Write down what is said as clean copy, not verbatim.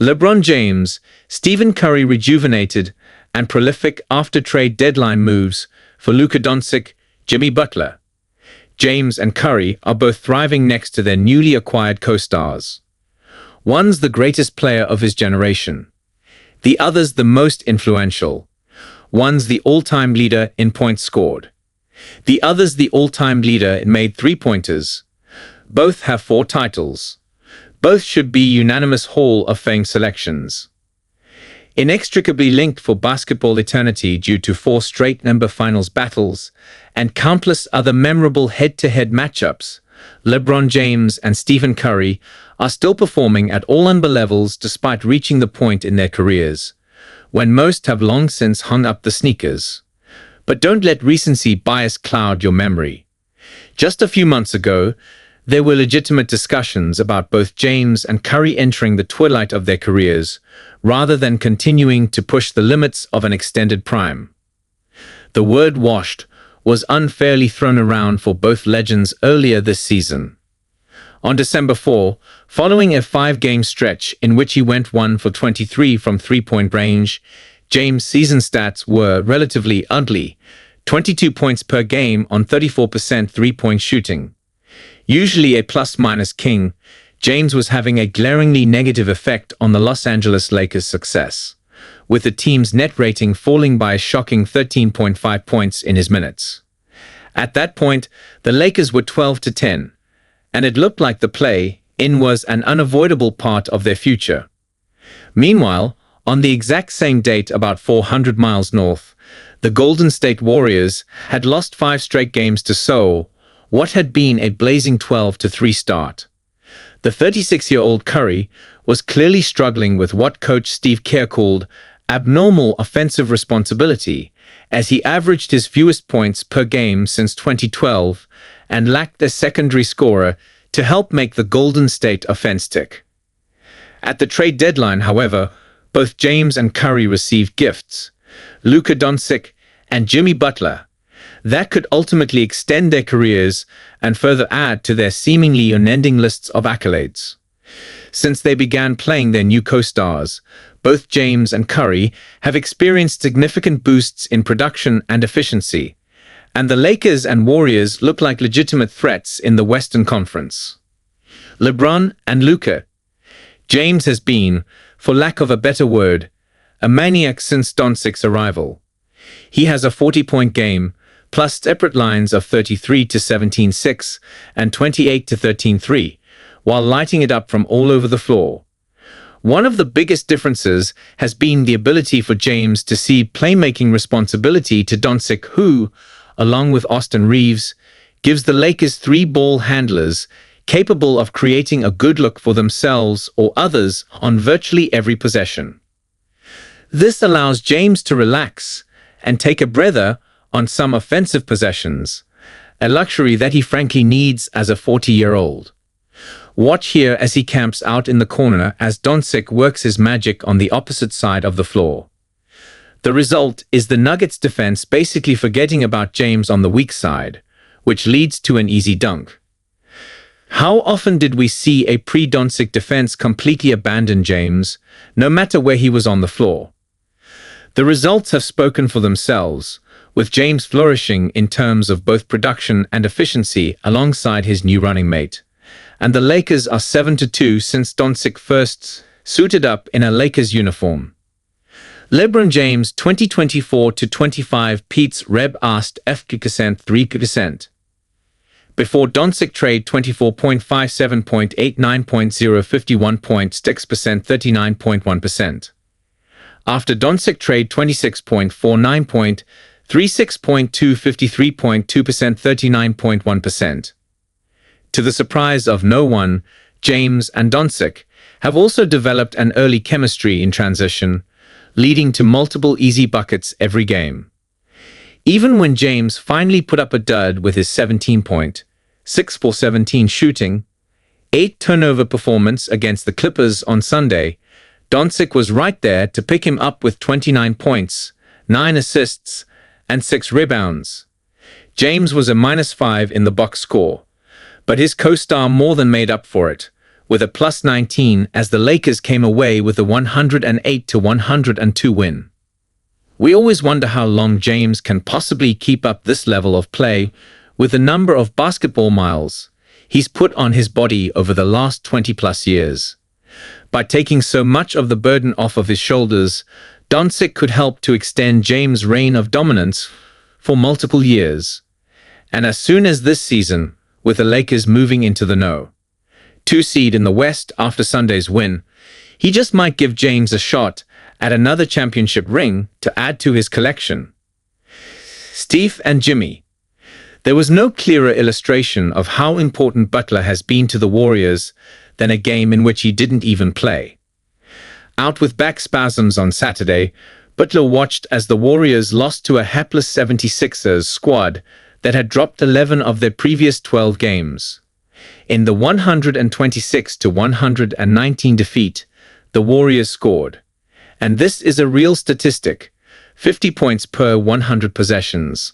LeBron James, Stephen Curry rejuvenated and prolific after-trade deadline moves for Luka Dončić, Jimmy Butler. James and Curry are both thriving next to their newly acquired co-stars. One's the greatest player of his generation. The other's the most influential. One's the all-time leader in points scored. The other's the all-time leader in made three-pointers. Both have 4 titles. Both should be unanimous Hall of Fame selections. Inextricably linked for basketball eternity due to 4 straight number finals battles and countless other memorable head-to-head matchups, LeBron James and Stephen Curry are still performing at all-NBA levels despite reaching the point in their careers when most have long since hung up the sneakers. But don't let recency bias cloud your memory. Just a few months ago, there were legitimate discussions about both James and Curry entering the twilight of their careers, rather than continuing to push the limits of an extended prime. The word washed was unfairly thrown around for both legends earlier this season. On December 4, following a 5-game stretch in which he went 1 for 23 from three-point range, James' season stats were relatively ugly: 22 points per game on 34% three-point shooting. Usually a plus-minus king, James was having a glaringly negative effect on the Los Angeles Lakers' success, with the team's net rating falling by a shocking 13.5 points in his minutes. At that point, the Lakers were 12-10, and it looked like the play-in was an unavoidable part of their future. Meanwhile, on the exact same date about 400 miles north, the Golden State Warriors had lost 5 straight games to Seoul, what had been a blazing 12-3 start. The 36-year-old Curry was clearly struggling with what coach Steve Kerr called abnormal offensive responsibility, as he averaged his fewest points per game since 2012 and lacked a secondary scorer to help make the Golden State offense tick. At the trade deadline, however, both James and Curry received gifts: Luka Dončić and Jimmy Butler, that could ultimately extend their careers and further add to their seemingly unending lists of accolades. Since they began playing their new co-stars, both James and Curry have experienced significant boosts in production and efficiency, and the Lakers and Warriors look like legitimate threats in the Western Conference. LeBron and Luka. James has been, for lack of a better word, a maniac since Dončić's arrival. He has a 40-point game, plus separate lines of 33-17-6 and 28-13-3, while lighting it up from all over the floor. One of the biggest differences has been the ability for James to cede playmaking responsibility to Dončić, who, along with Austin Reeves, gives the Lakers 3 ball handlers capable of creating a good look for themselves or others on virtually every possession. This allows James to relax and take a breather on some offensive possessions, a luxury that he frankly needs as a 40-year-old. Watch here as he camps out in the corner as Dončić works his magic on the opposite side of the floor. The result is the Nuggets defense basically forgetting about James on the weak side, which leads to an easy dunk. How often did we see a pre-Dončić defense completely abandon James, no matter where he was on the floor? The results have spoken for themselves, with James flourishing in terms of both production and efficiency alongside his new running mate. And the Lakers are 7-2 since Dončić first suited up in a Lakers uniform. LeBron James 2024-25 Pete's Reb asked F% 3%. Before Dončić trade 24.57.89.051.6% 39.1%. After Dončić trade 26.49.36.253.2% 39.1%. To the surprise of no one, James and Dončić have also developed an early chemistry in transition, leading to multiple easy buckets every game. Even when James finally put up a dud with his 17-point, 6-for-17 shooting, 8-turnover performance against the Clippers on Sunday, Dončić was right there to pick him up with 29 points, 9 assists, and 6 rebounds. James was a -5 in the box score, but his co-star more than made up for it, with a +19 as the Lakers came away with a 108-102 win. We always wonder how long James can possibly keep up this level of play with the number of basketball miles he's put on his body over the last 20+ years. By taking so much of the burden off of his shoulders, Dončić could help to extend James' reign of dominance for multiple years. And as soon as this season, with the Lakers moving into the No. 2 seed in the West after Sunday's win, he just might give James a shot at another championship ring to add to his collection. Steve and Jimmy. There was no clearer illustration of how important Butler has been to the Warriors than a game in which he didn't even play. Out with back spasms on Saturday, Butler watched as the Warriors lost to a hapless 76ers squad that had dropped 11 of their previous 12 games. In the 126-119 defeat, the Warriors scored. And this is a real statistic: 50 points per 100 possessions.